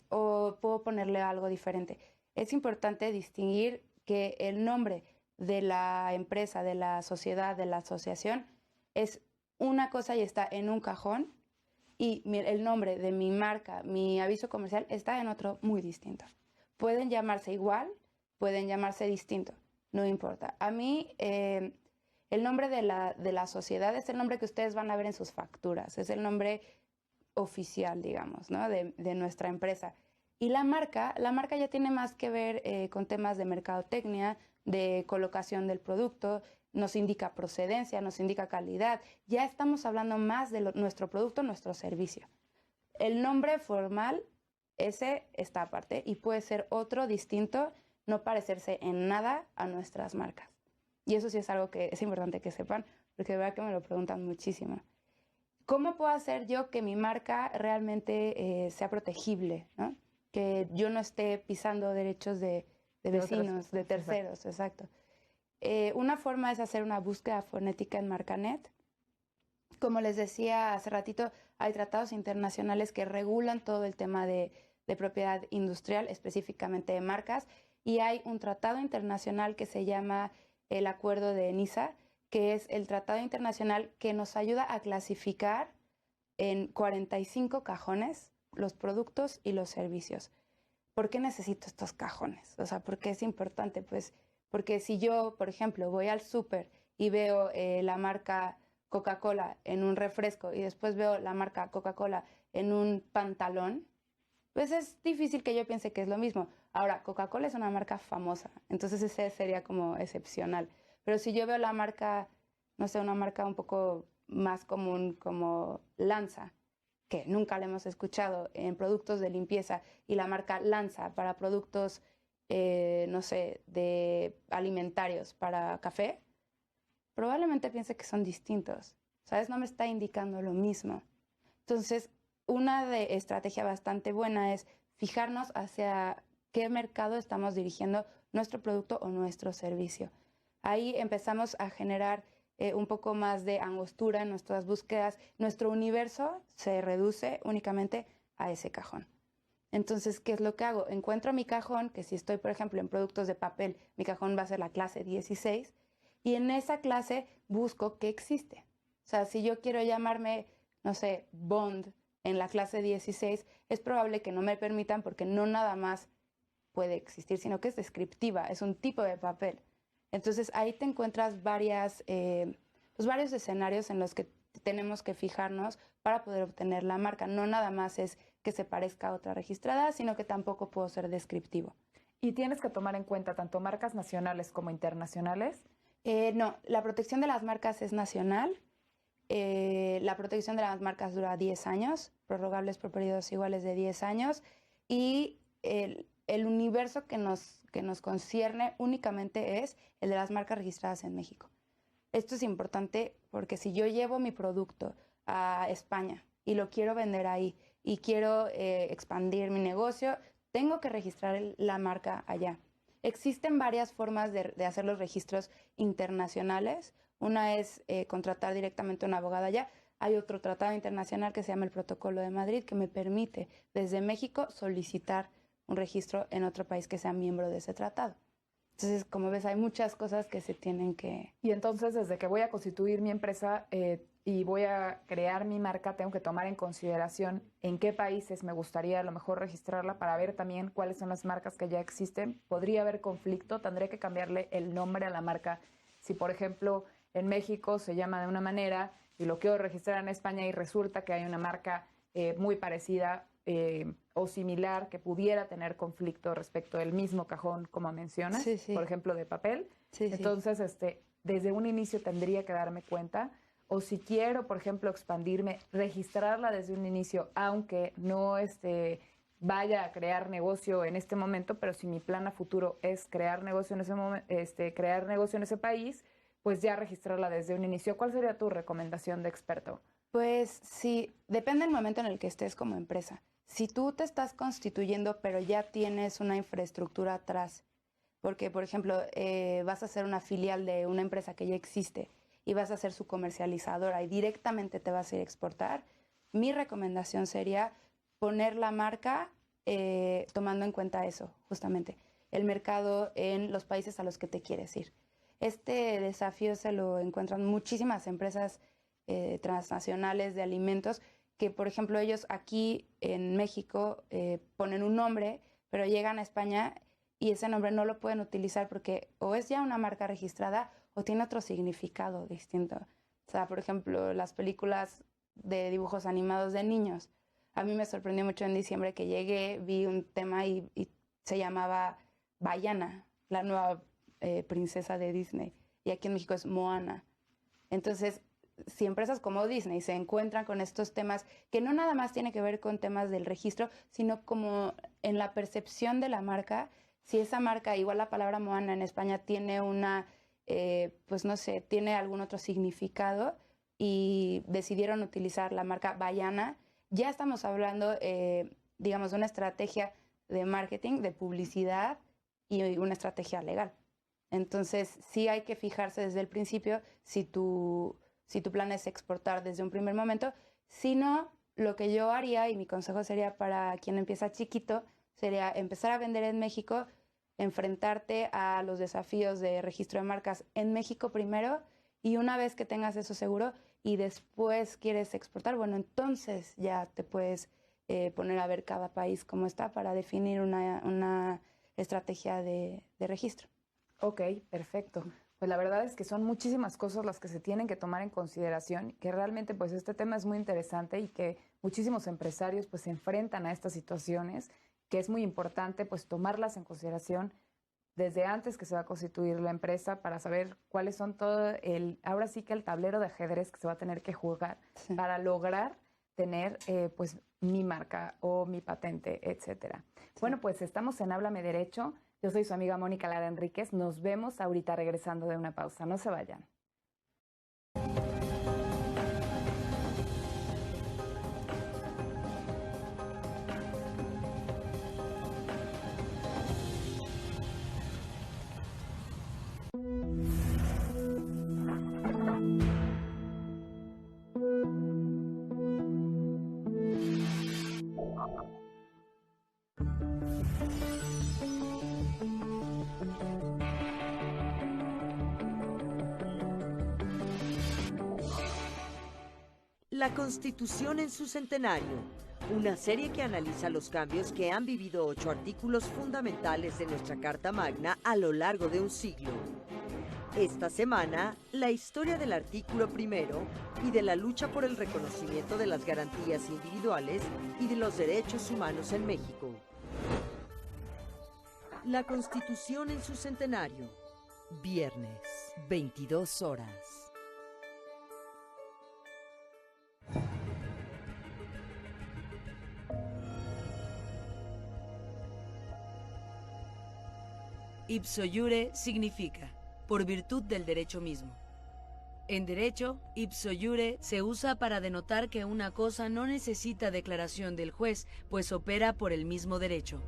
¿O puedo ponerle algo diferente? Es importante distinguir que el nombre de la empresa, de la sociedad, de la asociación, es una cosa y está en un cajón, y el nombre de mi marca, mi aviso comercial, está en otro muy distinto. Pueden llamarse igual, pueden llamarse distinto, no importa. A mí, el nombre de la sociedad es el nombre que ustedes van a ver en sus facturas, es el nombre oficial, digamos, ¿no? de nuestra empresa. Y la marca ya tiene más que ver con temas de mercadotecnia, de colocación del producto, nos indica procedencia, nos indica calidad. Ya estamos hablando más de nuestro producto, nuestro servicio. El nombre formal, ese está aparte y puede ser otro distinto, no parecerse en nada a nuestras marcas. Y eso sí es algo que es importante que sepan, porque de verdad que me lo preguntan muchísimo. ¿Cómo puedo hacer yo que mi marca realmente sea protegible, ¿no? Que yo no esté pisando derechos de vecinos, de terceros, exacto. Una forma es hacer una búsqueda fonética en Marcanet. Como les decía hace ratito, hay tratados internacionales que regulan todo el tema de propiedad industrial, específicamente de marcas, y hay un tratado internacional que se llama el Acuerdo de Niza, que es el tratado internacional que nos ayuda a clasificar en 45 cajones los productos y los servicios. ¿Por qué necesito estos cajones? O sea, ¿por qué es importante? Pues porque si yo, por ejemplo, voy al súper y veo la marca Coca-Cola en un refresco y después veo la marca Coca-Cola en un pantalón, pues es difícil que yo piense que es lo mismo. Ahora, Coca-Cola es una marca famosa, entonces ese sería como excepcional. Pero si yo veo la marca, no sé, una marca un poco más común como Lanza, que nunca la hemos escuchado en productos de limpieza, y la marca Lanza para productos, no sé, de alimentarios para café, probablemente piense que son distintos, ¿sabes? No me está indicando lo mismo. Entonces, una estrategia bastante buena es fijarnos hacia qué mercado estamos dirigiendo nuestro producto o nuestro servicio. Ahí empezamos a generar un poco más de angostura en nuestras búsquedas. Nuestro universo se reduce únicamente a ese cajón. Entonces, ¿qué es lo que hago? Encuentro mi cajón, que si estoy, por ejemplo, en productos de papel, mi cajón va a ser la clase 16, y en esa clase busco qué existe. O sea, si yo quiero llamarme, no sé, Bond en la clase 16, es probable que no me permitan porque no nada más puede existir, sino que es descriptiva, es un tipo de papel. Entonces ahí te encuentras varios escenarios en los que tenemos que fijarnos para poder obtener la marca. No nada más es que se parezca a otra registrada, sino que tampoco puedo ser descriptivo. ¿Y tienes que tomar en cuenta tanto marcas nacionales como internacionales? No, la protección de las marcas es nacional. La protección de las marcas dura 10 años, prorrogables por periodos iguales de 10 años, y el universo que nos concierne únicamente es el de las marcas registradas en México. Esto es importante porque si yo llevo mi producto a España y lo quiero vender ahí y quiero expandir mi negocio, tengo que registrar la marca allá. Existen varias formas de hacer los registros internacionales. Una es contratar directamente a un abogado allá. Hay otro tratado internacional que se llama el Protocolo de Madrid, que me permite desde México solicitar un registro en otro país que sea miembro de ese tratado. Entonces, como ves, hay muchas cosas que se tienen que... Y entonces, desde que voy a constituir mi empresa y voy a crear mi marca, tengo que tomar en consideración en qué países me gustaría a lo mejor registrarla para ver también cuáles son las marcas que ya existen. ¿Podría haber conflicto? ¿Tendré que cambiarle el nombre a la marca? Si, por ejemplo, en México se llama de una manera y lo quiero registrar en España y resulta que hay una marca muy parecida o similar que pudiera tener conflicto respecto del mismo cajón, como mencionas, Sí, sí. por ejemplo, de papel. Sí, sí. Entonces, desde un inicio tendría que darme cuenta, o si quiero, por ejemplo, expandirme, registrarla desde un inicio, aunque no vaya a crear negocio en este momento, pero si mi plan a futuro es crear negocio en ese país, pues ya registrarla desde un inicio. ¿Cuál sería tu recomendación de experto? Pues sí, depende del momento en el que estés como empresa. Si tú te estás constituyendo, pero ya tienes una infraestructura atrás, porque, por ejemplo, vas a ser una filial de una empresa que ya existe y vas a ser su comercializadora y directamente te vas a ir a exportar, mi recomendación sería poner la marca tomando en cuenta eso, justamente, el mercado en los países a los que te quieres ir. Este desafío se lo encuentran muchísimas empresas transnacionales de alimentos que, por ejemplo, ellos aquí en México ponen un nombre, pero llegan a España y ese nombre no lo pueden utilizar porque o es ya una marca registrada o tiene otro significado distinto. O sea, por ejemplo, las películas de dibujos animados de niños. A mí me sorprendió mucho en diciembre que llegué, vi un tema y se llamaba Vaiana, la nueva princesa de Disney. Y aquí en México es Moana. Entonces, si empresas como Disney se encuentran con estos temas que no nada más tiene que ver con temas del registro, sino como en la percepción de la marca, si esa marca, igual la palabra Moana en España tiene una, pues no sé, tiene algún otro significado y decidieron utilizar la marca Vaiana, ya estamos hablando, digamos, de una estrategia de marketing, de publicidad y una estrategia legal. Entonces, sí hay que fijarse desde el principio si tu plan es exportar desde un primer momento. Si no, lo que yo haría, y mi consejo sería para quien empieza chiquito, sería empezar a vender en México, enfrentarte a los desafíos de registro de marcas en México primero, y una vez que tengas eso seguro y después quieres exportar, bueno, entonces ya te puedes poner a ver cada país cómo está para definir una estrategia de registro. Ok, perfecto. Pues la verdad es que son muchísimas cosas las que se tienen que tomar en consideración, que realmente pues este tema es muy interesante y que muchísimos empresarios pues se enfrentan a estas situaciones, que es muy importante pues tomarlas en consideración desde antes que se va a constituir la empresa para saber cuáles son ahora sí que el tablero de ajedrez que se va a tener que jugar para lograr tener pues mi marca o mi patente, etcétera. Bueno, pues estamos en Háblame Derecho. Yo soy su amiga Mónica Lara Enríquez. Nos vemos ahorita regresando de una pausa. No se vayan. La Constitución en su centenario, una serie que analiza los cambios que han vivido 8 artículos fundamentales de nuestra Carta Magna a lo largo de un siglo. Esta semana, la historia del artículo primero y de la lucha por el reconocimiento de las garantías individuales y de los derechos humanos en México. La Constitución en su centenario, viernes, 22 horas. Ipso iure significa, por virtud del derecho mismo. En derecho, ipso iure se usa para denotar que una cosa no necesita declaración del juez, pues opera por el mismo derecho.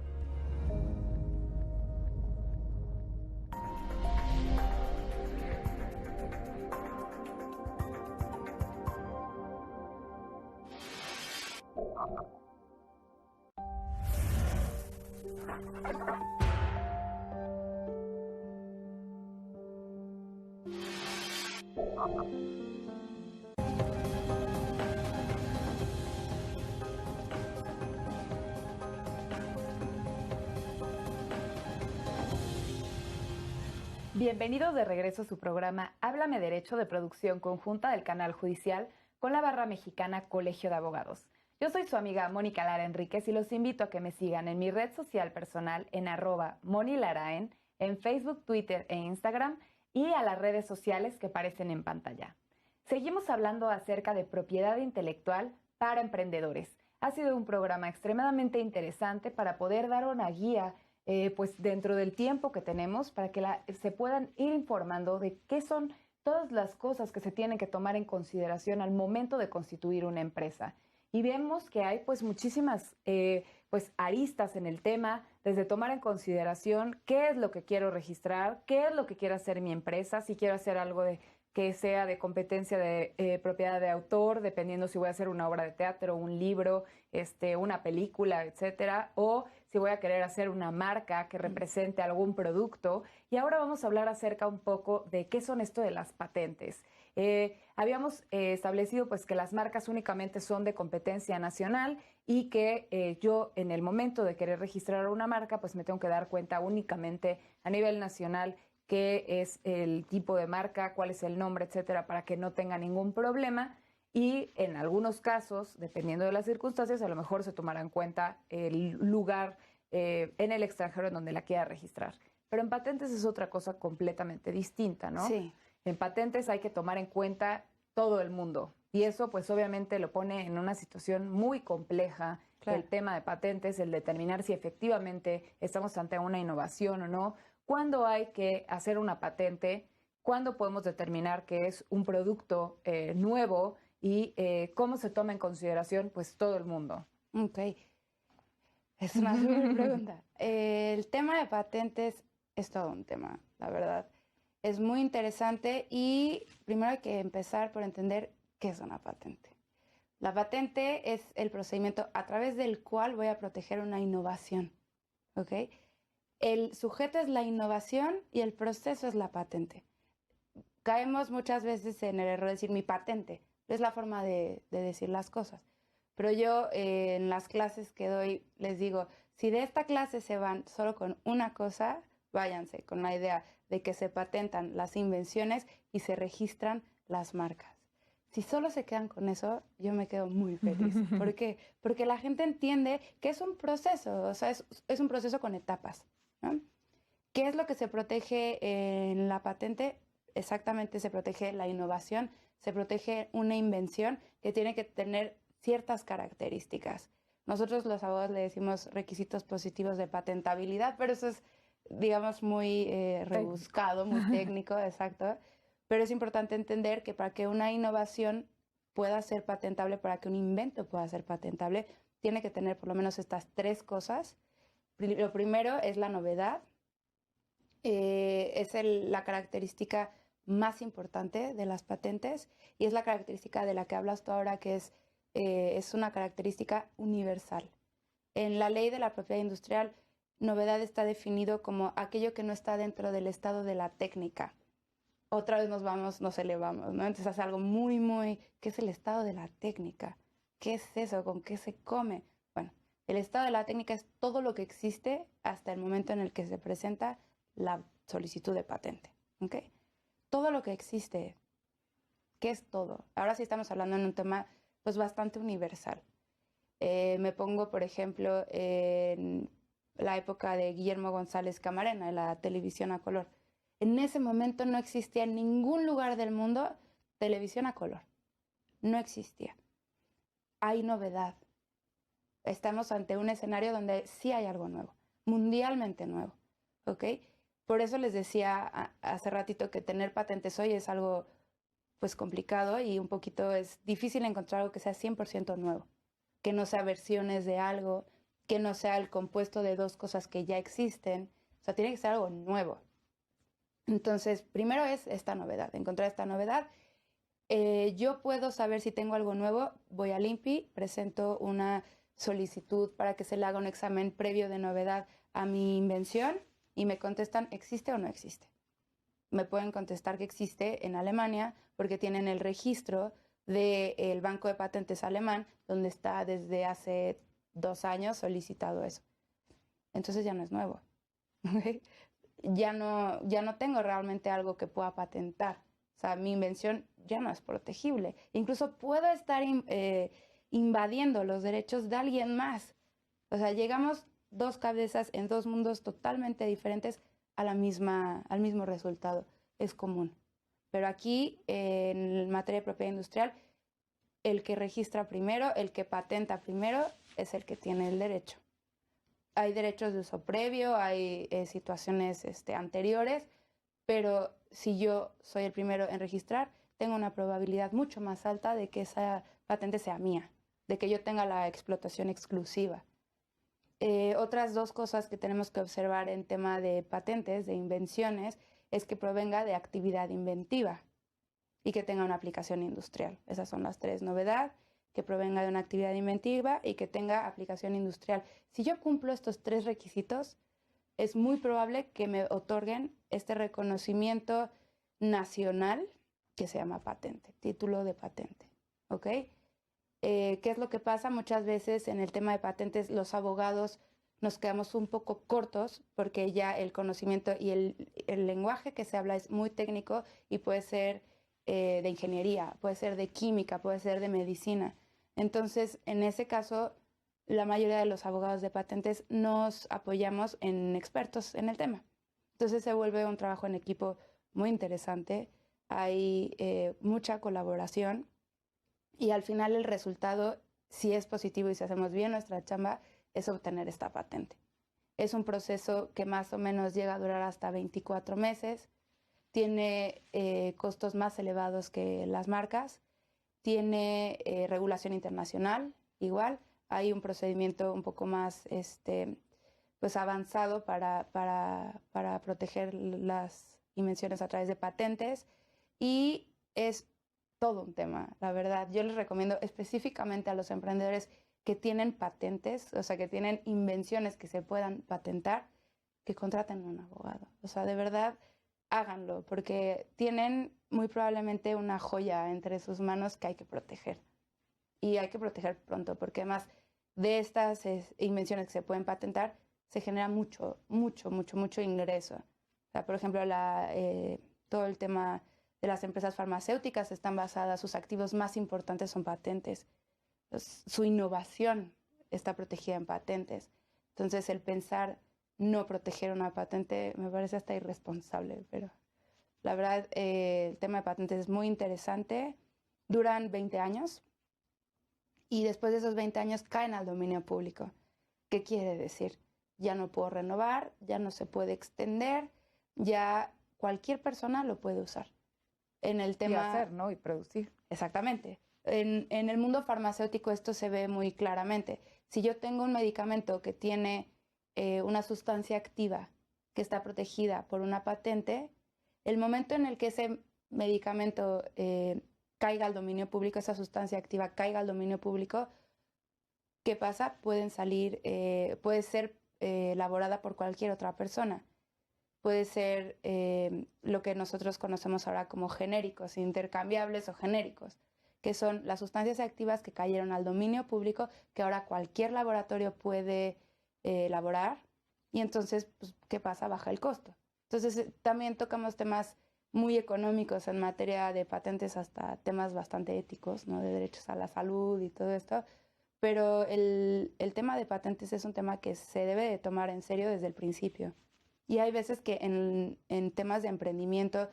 Bienvenidos de regreso a su programa Háblame Derecho, de producción conjunta del Canal Judicial con la barra mexicana Colegio de Abogados. Yo soy su amiga Mónica Lara Enríquez y los invito a que me sigan en mi red social personal en @monilaraen, en Facebook, Twitter e Instagram, y a las redes sociales que aparecen en pantalla. Seguimos hablando acerca de propiedad intelectual para emprendedores. Ha sido un programa extremadamente interesante para poder dar una guía pues dentro del tiempo que tenemos para que se puedan ir informando de qué son todas las cosas que se tienen que tomar en consideración al momento de constituir una empresa. Y vemos que hay pues muchísimas pues aristas en el tema, desde tomar en consideración qué es lo que quiero registrar, qué es lo que quiero hacer mi empresa, si quiero hacer algo que sea de competencia de propiedad de autor, dependiendo si voy a hacer una obra de teatro, un libro, una película, etcétera, o si voy a querer hacer una marca que represente algún producto. Y ahora vamos a hablar acerca un poco de qué son esto de las patentes. Habíamos establecido pues que las marcas únicamente son de competencia nacional y que yo en el momento de querer registrar una marca pues me tengo que dar cuenta únicamente a nivel nacional qué es el tipo de marca, cuál es el nombre, etcétera, para que no tenga ningún problema. Y en algunos casos, dependiendo de las circunstancias, a lo mejor se tomará en cuenta el lugar en el extranjero en donde la quiera registrar. Pero en patentes es otra cosa completamente distinta, ¿no? Sí. En patentes hay que tomar en cuenta todo el mundo. Y eso, pues, obviamente lo pone en una situación muy compleja. Claro. El tema de patentes, el determinar si efectivamente estamos ante una innovación o no. ¿Cuándo hay que hacer una patente? ¿Cuándo podemos determinar que es un producto nuevo? Y cómo se toma en consideración, pues, todo el mundo. Ok. Es una super pregunta. El tema de patentes es todo un tema, la verdad. Es muy interesante y primero hay que empezar por entender qué es una patente. La patente es el procedimiento a través del cual voy a proteger una innovación, ¿ok? El sujeto es la innovación y el proceso es la patente. Caemos muchas veces en el error de decir mi patente. Es la forma de decir las cosas. Pero yo en las clases que doy les digo, si de esta clase se van solo con una cosa, váyanse con la idea de que se patentan las invenciones y se registran las marcas. Si solo se quedan con eso, yo me quedo muy feliz. ¿Por qué? Porque la gente entiende que es un proceso, o sea, es un proceso con etapas, ¿no? ¿Qué es lo que se protege en la patente? Exactamente, se protege la innovación, se protege una invención que tiene que tener ciertas características. Nosotros los abogados le decimos requisitos positivos de patentabilidad, pero eso es, digamos, muy rebuscado, muy técnico, exacto. Pero es importante entender que para que una innovación pueda ser patentable, para que un invento pueda ser patentable, tiene que tener por lo menos estas tres cosas. Lo primero es la novedad. Es la característica más importante de las patentes y es la característica de la que hablas tú ahora, que es una característica universal. En la ley de la propiedad industrial, novedad está definido como aquello que no está dentro del estado de la técnica. Otra vez nos elevamos, ¿no? Entonces hace algo muy, ¿qué es el estado de la técnica? ¿Qué es eso? ¿Con qué se come? Bueno, el estado de la técnica es todo lo que existe hasta el momento en el que se presenta la solicitud de patente, ¿ok? Todo lo que existe. ¿Qué es todo? Ahora sí estamos hablando en un tema pues bastante universal. Me pongo, por ejemplo, en la época de Guillermo González Camarena, en la televisión a color. En ese momento no existía en ningún lugar del mundo televisión a color. No existía. Hay novedad. Estamos ante un escenario donde sí hay algo nuevo, mundialmente nuevo, ¿ok? Por eso les decía hace ratito que tener patentes hoy es algo pues complicado y un poquito es difícil encontrar algo que sea 100% nuevo, que no sea versiones de algo, que no sea el compuesto de dos cosas que ya existen. O sea, tiene que ser algo nuevo. Entonces, primero es esta novedad, encontrar esta novedad. Yo puedo saber si tengo algo nuevo, voy al INPI, presento una solicitud para que se le haga un examen previo de novedad a mi invención y me contestan, ¿existe o no existe? Me pueden contestar que existe en Alemania porque tienen el registro del Banco de Patentes alemán, donde está desde hace 2 años solicitado eso. Entonces ya no es nuevo. Ya no tengo realmente algo que pueda patentar. O sea, mi invención ya no es protegible. Incluso puedo estar invadiendo los derechos de alguien más. O sea, llegamos 2 cabezas en 2 mundos totalmente diferentes al mismo resultado. Es común. Pero aquí, en materia de propiedad industrial, el que registra primero, el que patenta primero, es el que tiene el derecho. Hay derechos de uso previo, hay situaciones anteriores, pero si yo soy el primero en registrar, tengo una probabilidad mucho más alta de que esa patente sea mía, de que yo tenga la explotación exclusiva. Otras dos cosas que tenemos que observar en tema de patentes, de invenciones, es que provenga de actividad inventiva y que tenga una aplicación industrial. Esas son las tres: novedad, que provenga de una actividad inventiva y que tenga aplicación industrial. Si yo cumplo estos tres requisitos, es muy probable que me otorguen este reconocimiento nacional que se llama patente, título de patente, ¿ok? ¿Qué es lo que pasa? Muchas veces en el tema de patentes los abogados nos quedamos un poco cortos porque ya el conocimiento y el lenguaje que se habla es muy técnico y puede ser de ingeniería, puede ser de química, puede ser de medicina. Entonces, en ese caso, la mayoría de los abogados de patentes nos apoyamos en expertos en el tema. Entonces se vuelve un trabajo en equipo muy interesante, hay mucha colaboración y al final el resultado, si es positivo y si hacemos bien nuestra chamba, es obtener esta patente. Es un proceso que más o menos llega a durar hasta 24 meses, tiene costos más elevados que las marcas, tiene regulación internacional, igual, hay un procedimiento un poco más pues avanzado para proteger las invenciones a través de patentes y es todo un tema, la verdad. Yo les recomiendo específicamente a los emprendedores que tienen patentes, o sea, que tienen invenciones que se puedan patentar, que contraten a un abogado. O sea, de verdad, háganlo, porque tienen muy probablemente una joya entre sus manos que hay que proteger. Y hay que proteger pronto, porque además de estas invenciones que se pueden patentar, se genera mucho ingreso. O sea, por ejemplo, todo el tema de las empresas farmacéuticas están basadas, sus activos más importantes son patentes. Su innovación está protegida en patentes. Entonces, el pensar no proteger una patente me parece hasta irresponsable, pero la verdad, el tema de patentes es muy interesante. Duran 20 años y después de esos 20 años caen al dominio público. ¿Qué quiere decir? Ya no puedo renovar, ya no se puede extender, ya cualquier persona lo puede usar. En el tema... Y hacer, ¿no? Y producir. Exactamente. En el mundo farmacéutico esto se ve muy claramente. Si yo tengo un medicamento que tiene una sustancia activa que está protegida por una patente, el momento en el que ese medicamento caiga al dominio público, esa sustancia activa caiga al dominio público, ¿qué pasa? Puede ser elaborada por cualquier otra persona. Puede ser lo que nosotros conocemos ahora como genéricos, intercambiables o genéricos, que son las sustancias activas que cayeron al dominio público, que ahora cualquier laboratorio puede elaborar, y entonces, pues, ¿qué pasa? Baja el costo. Entonces, también tocamos temas muy económicos en materia de patentes, hasta temas bastante éticos, ¿no? De derechos a la salud y todo esto, pero el tema de patentes es un tema que se debe de tomar en serio desde el principio. Y hay veces que en temas de emprendimiento,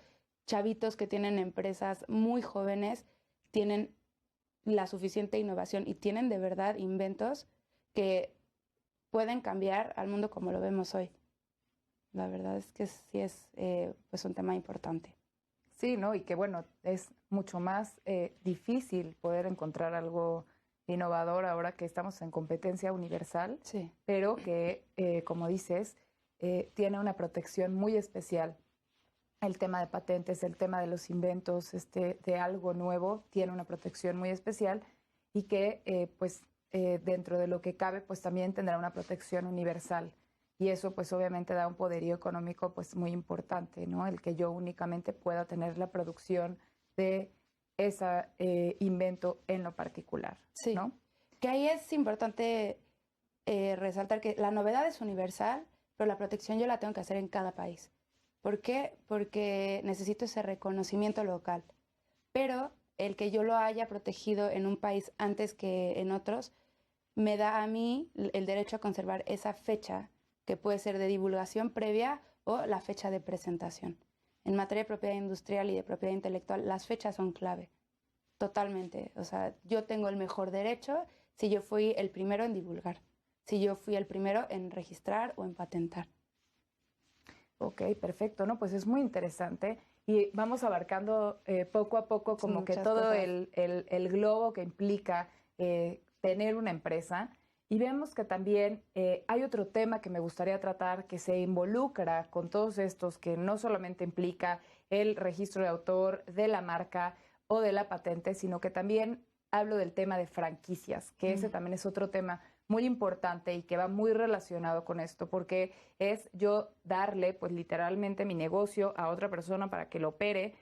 chavitos que tienen empresas muy jóvenes tienen la suficiente innovación y tienen de verdad inventos que pueden cambiar al mundo como lo vemos hoy. La verdad es que sí es pues un tema importante. Sí, ¿no? Y que bueno, es mucho más difícil poder encontrar algo innovador ahora que estamos en competencia universal, sí, pero que, como dices, tiene una protección muy especial. El tema de patentes, el tema de los inventos, de algo nuevo, tiene una protección muy especial y que, dentro de lo que cabe, pues también tendrá una protección universal. Y eso, pues obviamente da un poderío económico, pues muy importante, ¿no? El que yo únicamente pueda tener la producción de ese invento en lo particular, sí, ¿no? Que ahí es importante resaltar que la novedad es universal, pero la protección yo la tengo que hacer en cada país. ¿Por qué? Porque necesito ese reconocimiento local. Pero el que yo lo haya protegido en un país antes que en otros, me da a mí el derecho a conservar esa fecha, que puede ser de divulgación previa o la fecha de presentación. En materia de propiedad industrial y de propiedad intelectual, las fechas son clave, totalmente. O sea, yo tengo el mejor derecho si yo fui el primero en divulgar, si yo fui el primero en registrar o en patentar. Ok, perfecto, ¿no? Pues es muy interesante y vamos abarcando poco a poco como que todo el globo que implica tener una empresa. Y vemos que también hay otro tema que me gustaría tratar que se involucra con todos estos, que no solamente implica el registro de autor de la marca o de la patente, sino que también hablo del tema de franquicias, que ese también es otro tema muy importante y que va muy relacionado con esto, porque es yo darle pues literalmente mi negocio a otra persona para que lo opere,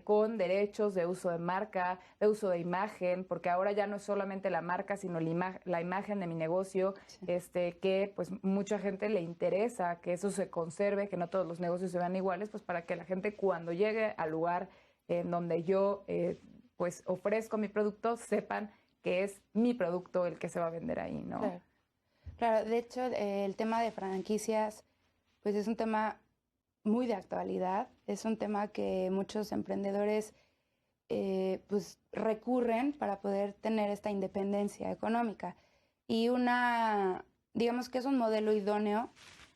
con derechos de uso de marca, de uso de imagen, porque ahora ya no es solamente la marca, sino la imagen de mi negocio, que pues mucha gente le interesa que eso se conserve, que no todos los negocios se vean iguales, pues para que la gente cuando llegue al lugar en donde yo pues ofrezco mi producto, sepan que es mi producto el que se va a vender ahí, ¿no? Claro, claro. De hecho, el tema de franquicias, pues es un tema muy de actualidad, es un tema que muchos emprendedores pues recurren para poder tener esta independencia económica. Y digamos que es un modelo idóneo.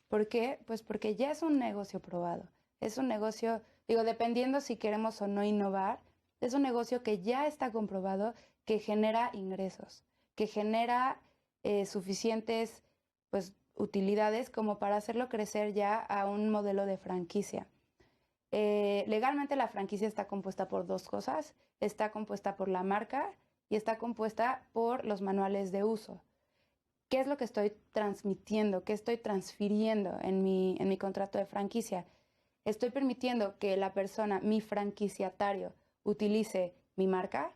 ¿Por qué? Pues porque ya es un negocio probado. Es un negocio, digo, dependiendo si queremos o no innovar, es un negocio que ya está comprobado, que genera ingresos, que genera suficientes pues, utilidades como para hacerlo crecer ya a un modelo de franquicia. Legalmente la franquicia está compuesta por dos cosas. Está compuesta por la marca y está compuesta por los manuales de uso. ¿Qué es lo que estoy transmitiendo? ¿Qué estoy transfiriendo en mi contrato de franquicia? Estoy permitiendo que la persona, mi franquiciatario, utilice mi marca,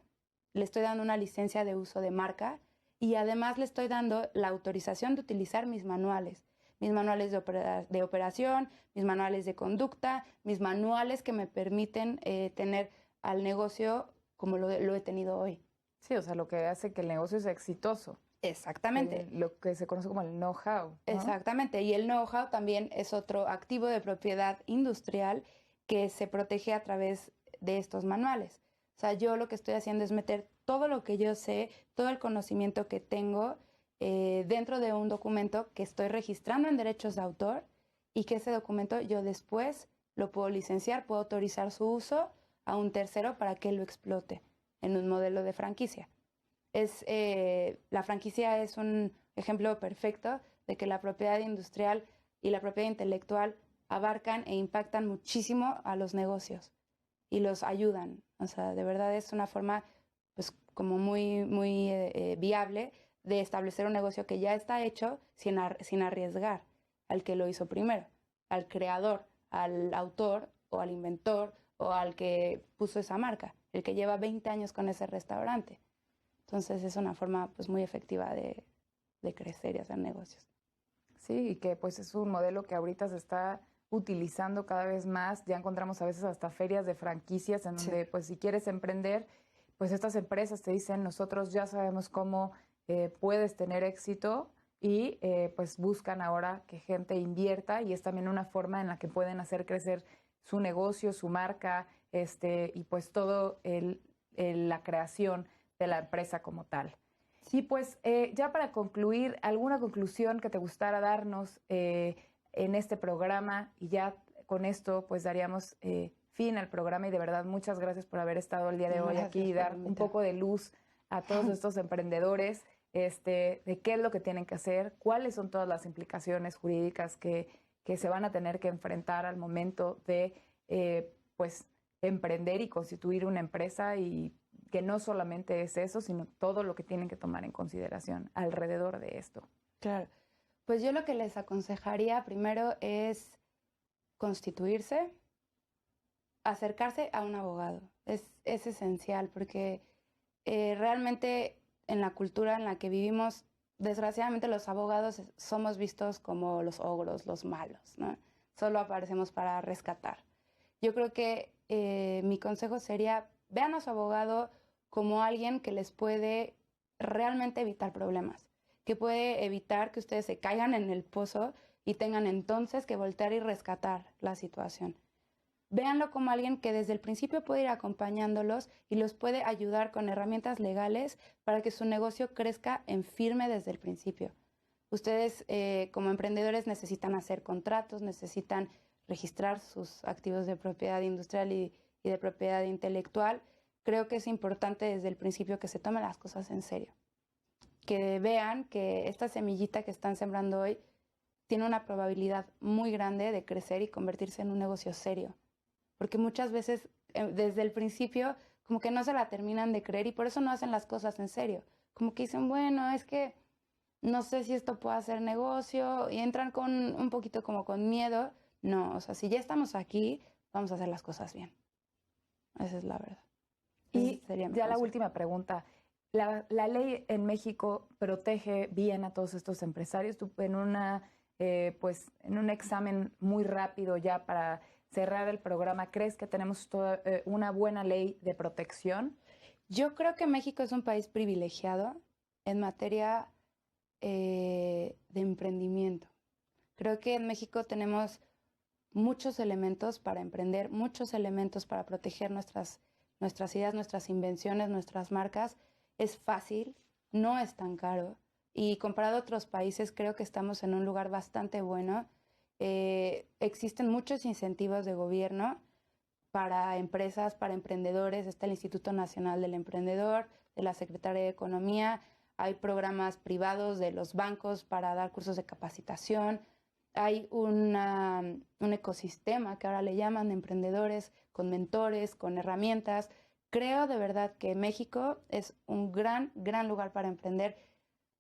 le estoy dando una licencia de uso de marca y además le estoy dando la autorización de utilizar mis manuales de operación, mis manuales de conducta, mis manuales que me permiten tener al negocio como lo he tenido hoy. Sí, o sea, lo que hace que el negocio sea exitoso. Exactamente. Lo que se conoce como el know-how, ¿no? Exactamente. Y el know-how también es otro activo de propiedad industrial que se protege a través de estos manuales. O sea, yo lo que estoy haciendo es meter todo lo que yo sé, todo el conocimiento que tengo dentro de un documento que estoy registrando en derechos de autor y que ese documento yo después lo puedo licenciar, puedo autorizar su uso a un tercero para que lo explote en un modelo de franquicia. La franquicia es un ejemplo perfecto de que la propiedad industrial y la propiedad intelectual abarcan e impactan muchísimo a los negocios y los ayudan. O sea, de verdad es una forma pues como muy, muy viable de establecer un negocio que ya está hecho sin arriesgar al que lo hizo primero, al creador, al autor o al inventor o al que puso esa marca, el que lleva 20 años con ese restaurante. Entonces es una forma pues muy efectiva de crecer y hacer negocios. Sí, y que pues es un modelo que ahorita se está utilizando cada vez más. Ya encontramos a veces hasta ferias de franquicias en donde pues si quieres emprender, pues estas empresas te dicen, nosotros ya sabemos cómo puedes tener éxito y pues buscan ahora que gente invierta y es también una forma en la que pueden hacer crecer su negocio, su marca, y pues todo la creación de la empresa como tal. Y pues ya para concluir, ¿alguna conclusión que te gustara darnos en este programa? Y ya con esto pues daríamos fin al programa y de verdad muchas gracias por haber estado el día de hoy aquí y dar un poco de luz a todos estos emprendedores de qué es lo que tienen que hacer, cuáles son todas las implicaciones jurídicas que se van a tener que enfrentar al momento de pues emprender y constituir una empresa y que no solamente es eso, sino todo lo que tienen que tomar en consideración alrededor de esto. Claro. Pues yo lo que les aconsejaría primero es constituirse, acercarse a un abogado. Es esencial porque realmente en la cultura en la que vivimos, desgraciadamente los abogados somos vistos como los ogros, los malos, ¿no? Solo aparecemos para rescatar. Yo creo que mi consejo sería, vean a su abogado como alguien que les puede realmente evitar problemas, que puede evitar que ustedes se caigan en el pozo y tengan entonces que voltear y rescatar la situación. Véanlo como alguien que desde el principio puede ir acompañándolos y los puede ayudar con herramientas legales para que su negocio crezca en firme desde el principio. Ustedes como emprendedores necesitan hacer contratos, necesitan registrar sus activos de propiedad industrial y de propiedad intelectual. Creo que es importante desde el principio que se tomen las cosas en serio, que vean que esta semillita que están sembrando hoy tiene una probabilidad muy grande de crecer y convertirse en un negocio serio, porque muchas veces desde el principio como que no se la terminan de creer y por eso no hacen las cosas en serio, como que dicen, bueno, es que no sé si esto puede hacer negocio y entran con un poquito como con miedo. No, o sea, si ya estamos aquí, vamos a hacer las cosas bien. Esa es la verdad. Y ya la última pregunta. ¿La ley en México protege bien a todos estos empresarios? Tú en en un examen muy rápido ya para cerrar el programa, ¿crees que tenemos una buena ley de protección? Yo creo que México es un país privilegiado en materia de emprendimiento. Creo que en México tenemos muchos elementos para emprender, muchos elementos para proteger nuestras ideas, nuestras invenciones, nuestras marcas. Es fácil, no es tan caro y comparado a otros países creo que estamos en un lugar bastante bueno. Existen muchos incentivos de gobierno para empresas, para emprendedores. Está el Instituto Nacional del Emprendedor, de la Secretaría de Economía. Hay programas privados de los bancos para dar cursos de capacitación. Hay un ecosistema que ahora le llaman de emprendedores, con mentores, con herramientas. Creo de verdad que México es un gran lugar para emprender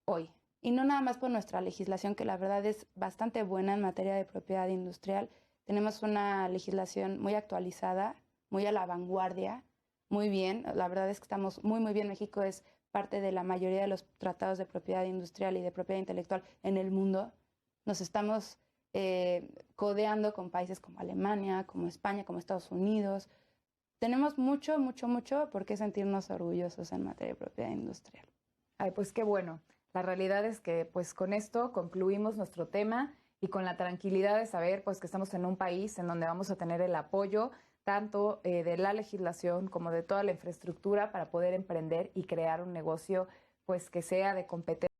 hoy. Y no nada más por nuestra legislación, que la verdad es bastante buena en materia de propiedad industrial. Tenemos una legislación muy actualizada, muy a la vanguardia, muy bien. La verdad es que estamos muy bien. México es parte de la mayoría de los tratados de propiedad industrial y de propiedad intelectual en el mundo. Nos estamos codeando con países como Alemania, como España, como Estados Unidos. Tenemos mucho por qué sentirnos orgullosos en materia de propiedad industrial. Ay, pues qué bueno. La realidad es que pues con esto concluimos nuestro tema y con la tranquilidad de saber pues que estamos en un país en donde vamos a tener el apoyo tanto de la legislación como de toda la infraestructura para poder emprender y crear un negocio pues que sea de competencia